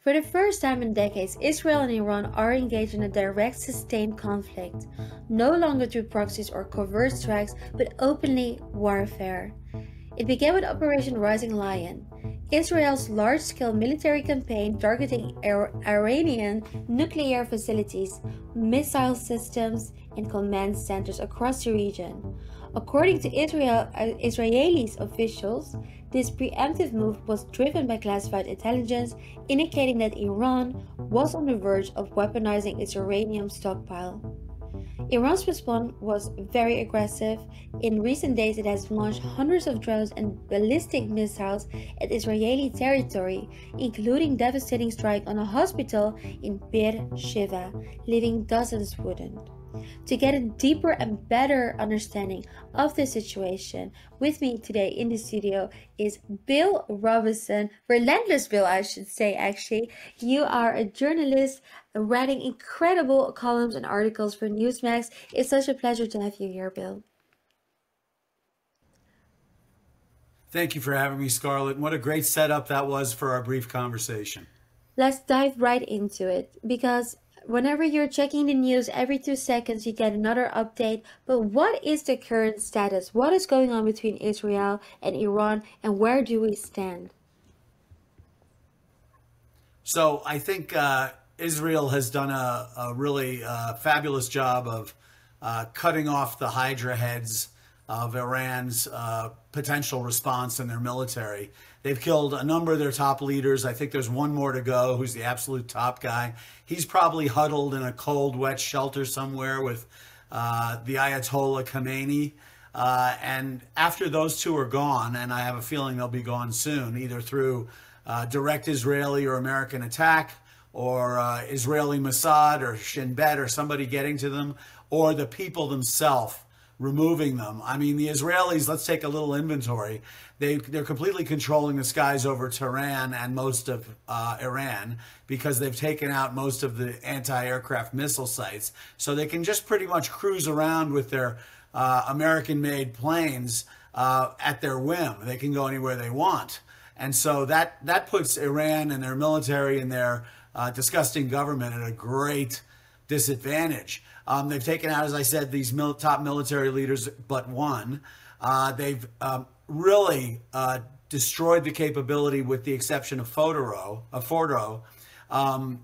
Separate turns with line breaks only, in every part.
For the first time in decades, Israel and Iran are engaged in a direct sustained conflict, no longer through proxies or covert strikes, but openly warfare. It began with Operation Rising Lion, Israel's large-scale military campaign targeting Iranian nuclear facilities, missile systems, and command centers across the region. According to Israeli officials, this preemptive move was driven by classified intelligence, indicating that Iran was on the verge of weaponizing its uranium stockpile. Iran's response was very aggressive. In recent days, it has launched hundreds of drones and ballistic missiles at Israeli territory, including devastating strike on a hospital in Beersheba, leaving dozens wounded. To get a deeper and better understanding of the situation, with me today in the studio is Bill Robinson, Relentless Bill, I should say, actually. You are a journalist writing incredible columns and articles for Newsmax. It's such a pleasure to have you here, Bill.
Thank you for having me, Scarlett. What a great setup that was for our brief conversation.
Let's dive right into it, because whenever you're checking the news, every 2 seconds you get another update. But what is the current status? What is going on between Israel and Iran, and where do we stand?
So I think Israel has done a really fabulous job of cutting off the Hydra heads of Iran's potential response in their military. They've killed a number of their top leaders. I think there's one more to go, who's the absolute top guy. He's probably huddled in a cold, wet shelter somewhere with the Ayatollah Khamenei. And after those two are gone, and I have a feeling they'll be gone soon, either through direct Israeli or American attack, or Israeli Mossad or Shin Bet or somebody getting to them, or the people themselves removing them. I mean, the Israelis, let's take a little inventory. They're completely controlling the skies over Tehran and most of Iran, because they've taken out most of the anti-aircraft missile sites. So they can just pretty much cruise around with their American-made planes at their whim. They can go anywhere they want. And so that puts Iran and their military and their disgusting government at a great disadvantage. They've taken out, as I said, these top military leaders but one. They've really destroyed the capability, with the exception of Fordo,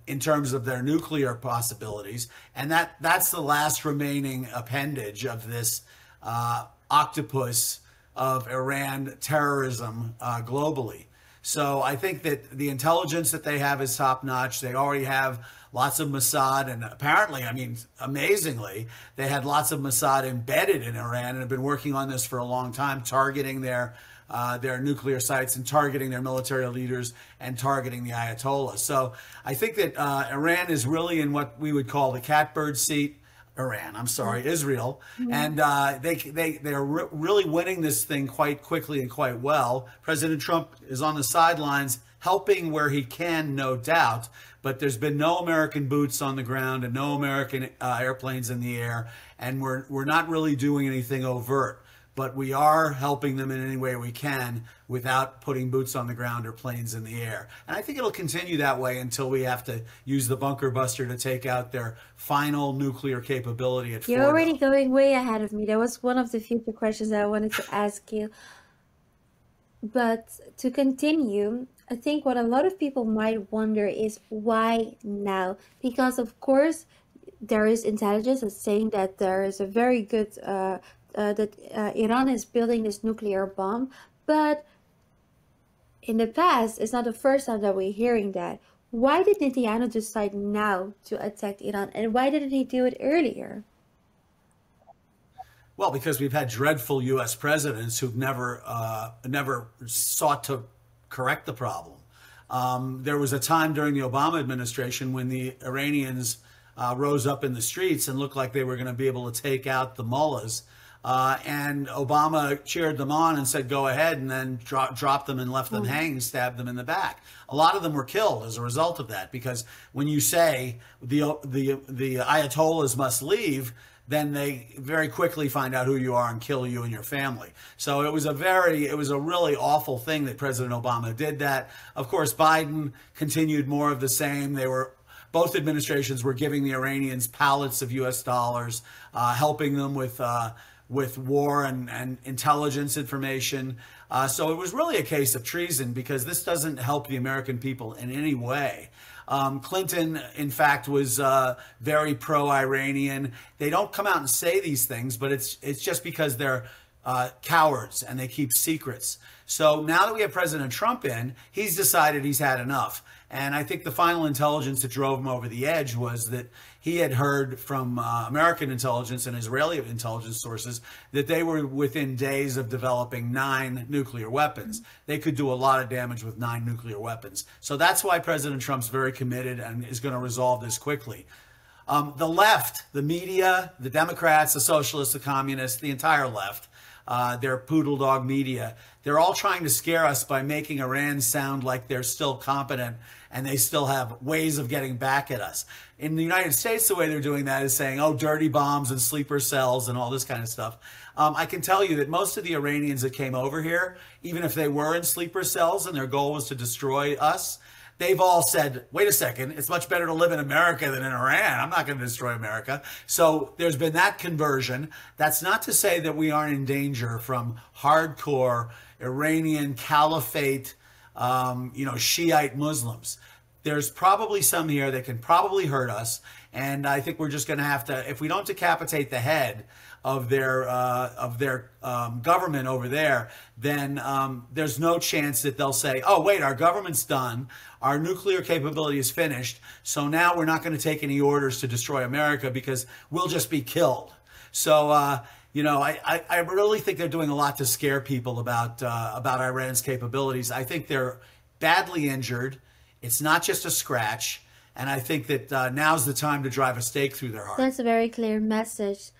in terms of their nuclear possibilities. And that's the last remaining appendage of this octopus of Iran terrorism globally. So I think that the intelligence that they have is top notch. They already have lots of Mossad, and apparently, I mean, amazingly, they had lots of Mossad embedded in Iran and have been working on this for a long time, targeting their nuclear sites and targeting their military leaders and targeting the Ayatollah. So I think that Iran is really in what we would call the catbird seat. Israel. And they're really winning this thing quite quickly and quite well. President Trump is on the sidelines, helping where he can, no doubt, but there's been no American boots on the ground and no American airplanes in the air, and we're not really doing anything overt. But we are helping them in any way we can without putting boots on the ground or planes in the air. And I think it'll continue that way until we have to use the bunker buster to take out their final nuclear capability at
You're
Fordo.
already going way ahead of me. That was one of the future questions I wanted to ask you. But to continue, I think what a lot of people might wonder is why now? Because of course there is intelligence that's saying that there is a very good Iran is building this nuclear bomb, but in the past, it's not the first time that we're hearing that. Why did Netanyahu decide now to attack Iran, and why didn't he do it earlier?
Well, because we've had dreadful U.S. presidents who've never sought to correct the problem. There was a time during the Obama administration when the Iranians rose up in the streets and looked like they were going to be able to take out the mullahs. And Obama cheered them on and said, go ahead, and then dropped them and left them hanging, stabbed them in the back. A lot of them were killed as a result of that, because when you say the Ayatollahs must leave, then they very quickly find out who you are and kill you and your family. So it was a really awful thing that President Obama did that. Of course, Biden continued more of the same. Both administrations were giving the Iranians pallets of US dollars, helping them with war and intelligence information. So it was really a case of treason, because this doesn't help the American people in any way. Clinton, in fact, was very pro-Iranian. They don't come out and say these things, but it's just because they're cowards and they keep secrets. So now that we have President Trump in, he's decided he's had enough. And I think the final intelligence that drove him over the edge was that he had heard from American intelligence and Israeli intelligence sources that they were within days of developing 9 nuclear weapons. They could do a lot of damage with 9 nuclear weapons. So that's why President Trump's very committed and is going to resolve this quickly. The left, the media, the Democrats, the socialists, the communists, the entire left, their poodle dog media, they're all trying to scare us by making Iran sound like they're still competent and they still have ways of getting back at us. In the United States, the way they're doing that is saying, oh, dirty bombs and sleeper cells and all this kind of stuff. I can tell you that most of the Iranians that came over here, even if they were in sleeper cells and their goal was to destroy us, they've all said, wait a second, it's much better to live in America than in Iran. I'm not going to destroy America. So there's been that conversion. That's not to say that we aren't in danger from hardcore Iranian caliphate, Shiite Muslims. There's probably some here that can probably hurt us. And I think we're just going to have to, if we don't decapitate the head of their government over there, then there's no chance that they'll say, oh, wait, our government's done. Our nuclear capability is finished. So now we're not going to take any orders to destroy America because we'll just be killed. So, I really think they're doing a lot to scare people about Iran's capabilities. I think they're badly injured. It's not just a scratch. And I think that now's the time to drive a stake through their heart.
That's a very clear message.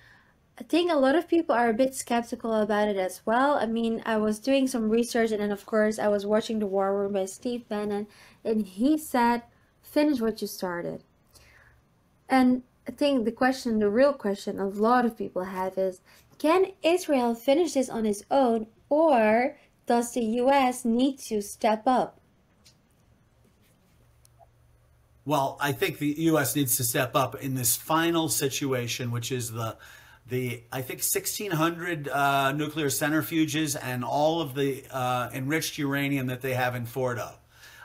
I think a lot of people are a bit skeptical about it as well. I mean, I was doing some research, and then of course I was watching The War Room by Steve Bannon, and he said, finish what you started. And I think the real question a lot of people have is, can Israel finish this on its own, or does the US need to step up?
Well, I think the U.S. needs to step up in this final situation, which is the I think 1,600 nuclear centrifuges and all of the enriched uranium that they have in Fordo.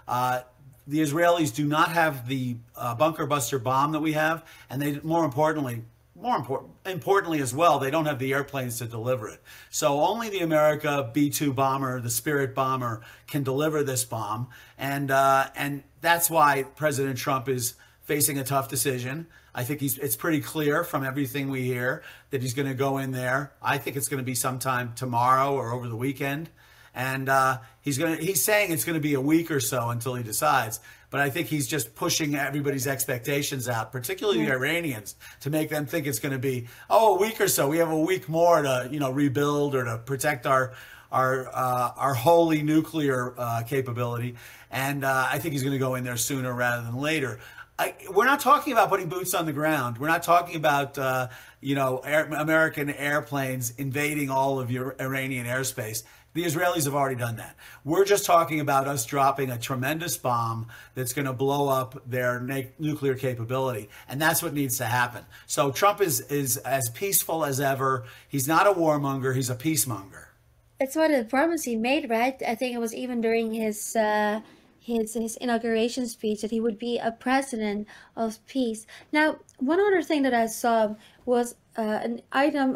The Israelis do not have the bunker buster bomb that we have, and they more importantly as well, they don't have the airplanes to deliver it. So only the America B-2 bomber, the Spirit bomber, can deliver this bomb, and that's why President Trump is facing a tough decision. I think it's pretty clear from everything we hear that he's going to go in there. I think it's going to be sometime tomorrow or over the weekend, and he's saying it's going to be a week or so until he decides. But I think he's just pushing everybody's expectations out, particularly the Iranians, to make them think it's going to be, a week or so. We have a week more to, rebuild or to protect our holy nuclear capability. And I think he's going to go in there sooner rather than later. We're not talking about putting boots on the ground. We're not talking about, American airplanes invading all of your Iranian airspace. The Israelis have already done that. We're just talking about us dropping a tremendous bomb that's going to blow up their nuclear capability. And that's what needs to happen. So Trump is as peaceful as ever. He's not a warmonger. He's a peacemonger.
It's one of the promises he made, right? I think it was even during his inauguration speech that he would be a president of peace. Now, one other thing that I saw was an item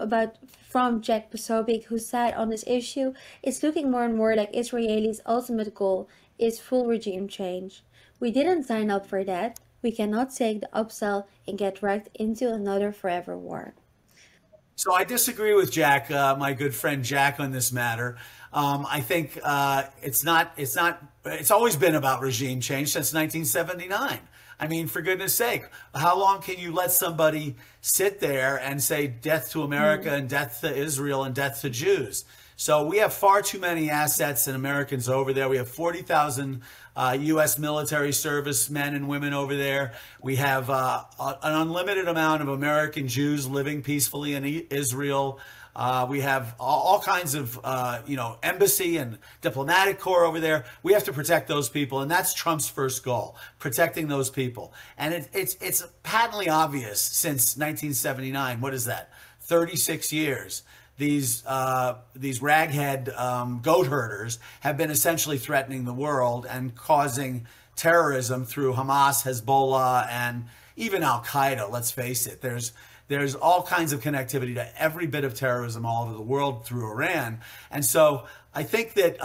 from Jack Posobiec, who said on this issue, it's looking more and more like Israelis' ultimate goal is full regime change. We didn't sign up for that. We cannot take the upsell and get dragged into another forever war.
So I disagree with Jack, my good friend Jack, on this matter. I think it's always been about regime change since 1979. I mean, for goodness sake, how long can you let somebody sit there and say death to America and death to Israel and death to Jews? So we have far too many assets and Americans over there. We have 40,000 U.S. military service men and women over there. We have an unlimited amount of American Jews living peacefully in Israel. We have all kinds of, embassy and diplomatic corps over there. We have to protect those people, and that's Trump's first goal, protecting those people. And it's patently obvious since 1979. What is that? 36 years. These raghead goat herders have been essentially threatening the world and causing terrorism through Hamas, Hezbollah, and even Al Qaeda. Let's face it. There's all kinds of connectivity to every bit of terrorism all over the world through Iran. And so I think that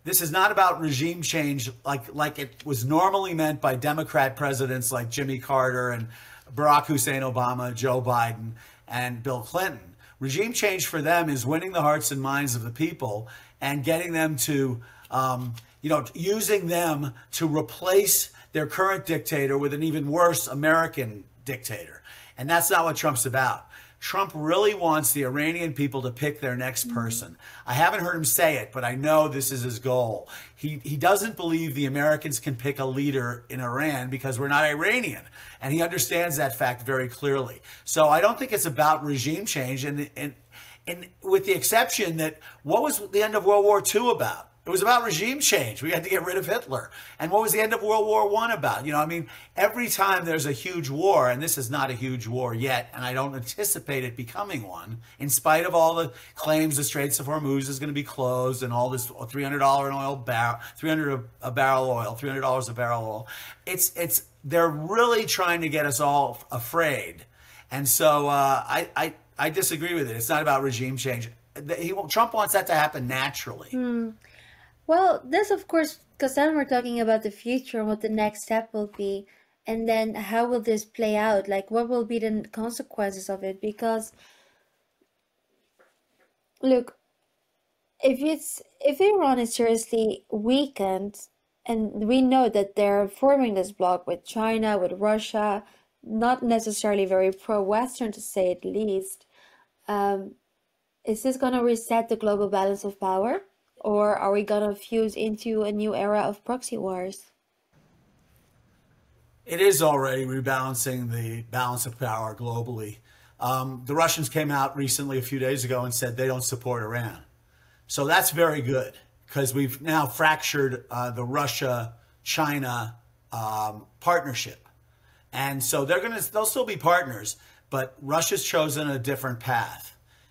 this is not about regime change like it was normally meant by Democrat presidents like Jimmy Carter and Barack Hussein Obama, Joe Biden, and Bill Clinton. Regime change for them is winning the hearts and minds of the people and getting them to, using them to replace their current dictator with an even worse American dictator. And that's not what Trump's about. Trump really wants the Iranian people to pick their next person. I haven't heard him say it, but I know this is his goal. He doesn't believe the Americans can pick a leader in Iran because we're not Iranian. And he understands that fact very clearly. So I don't think it's about regime change. And with the exception that, what was the end of World War II about? It was about regime change. We had to get rid of Hitler. And what was the end of World War I about? Every time there's a huge war, and this is not a huge war yet, and I don't anticipate it becoming one, in spite of all the claims the Straits of Hormuz is going to be closed and all this $300 an oil barrel, $300 a barrel oil, $300 a barrel oil. They're really trying to get us all afraid. And so I disagree with it. It's not about regime change. Trump wants that to happen naturally.
Well, this, of course, because then we're talking about the future and what the next step will be, and then how will this play out? Like, what will be the consequences of it? Because, look, if Iran is seriously weakened, and we know that they're forming this bloc with China, with Russia, not necessarily very pro-Western to say it least, is this going to reset the global balance of power? Or are we going to fuse into a new era of proxy wars?
It is already rebalancing the balance of power globally. The Russians came out recently, a few days ago, and said they don't support Iran. So that's very good, because we've now fractured the Russia-China partnership. And so they'll still be partners, but Russia's chosen a different path.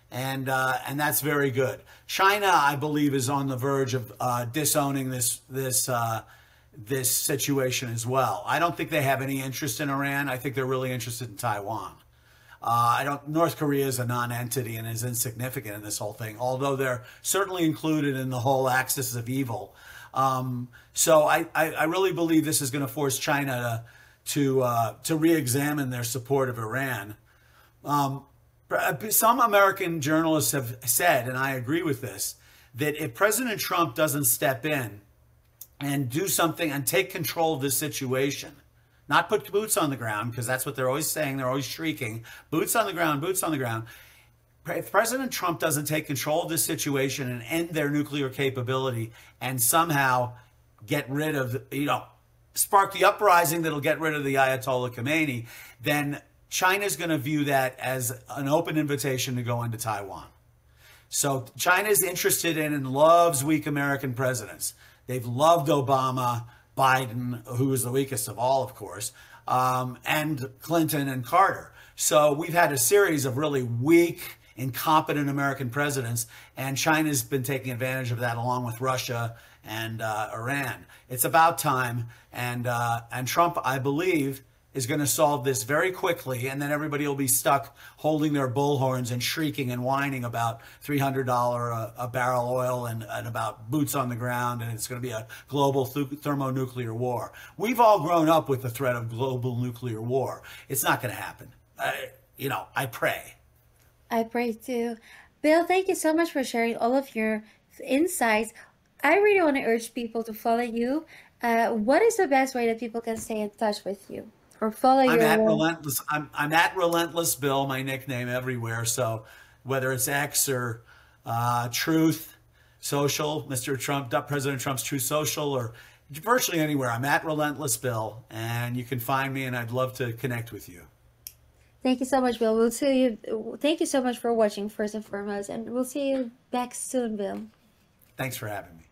And that's very good. China, I believe, is on the verge of disowning this situation as well. I don't think they have any interest in Iran. I think they're really interested in Taiwan. North Korea is a non-entity and is insignificant in this whole thing, although they're certainly included in the whole axis of evil. So I really believe this is going to force China to re-examine their support of Iran. Some American journalists have said, and I agree with this, that if President Trump doesn't step in and do something and take control of this situation, not put boots on the ground, because that's what they're always saying, they're always shrieking, boots on the ground, boots on the ground. If President Trump doesn't take control of this situation and end their nuclear capability and somehow get rid of, spark the uprising that'll get rid of the Ayatollah Khomeini, then China's going to view that as an open invitation to go into Taiwan. So China's interested in and loves weak American presidents. They've loved Obama, Biden, who was the weakest of all, of course, and Clinton and Carter. So we've had a series of really weak, incompetent American presidents, and China's been taking advantage of that along with Russia and Iran. It's about time, and Trump, I believe, is going to solve this very quickly, and then everybody will be stuck holding their bullhorns and shrieking and whining about $300 a barrel oil and about boots on the ground, and it's going to be a global thermonuclear war. We've all grown up with the threat of global nuclear war. It's not going to happen. I pray.
I pray too. Bill, thank you so much for sharing all of your insights. I really want to urge people to follow you. What is the best way that people can stay in touch with you? Or follow
I'm
your
at I'm at Relentless Bill, my nickname everywhere. So whether it's X or Truth Social, Mr. Trump, President Trump's Truth Social, or virtually anywhere. I'm at Relentless Bill, and you can find me, and I'd love to connect with you.
Thank you so much, Bill. We'll see you. Thank you so much for watching, first and foremost, and we'll see you back soon, Bill.
Thanks for having me.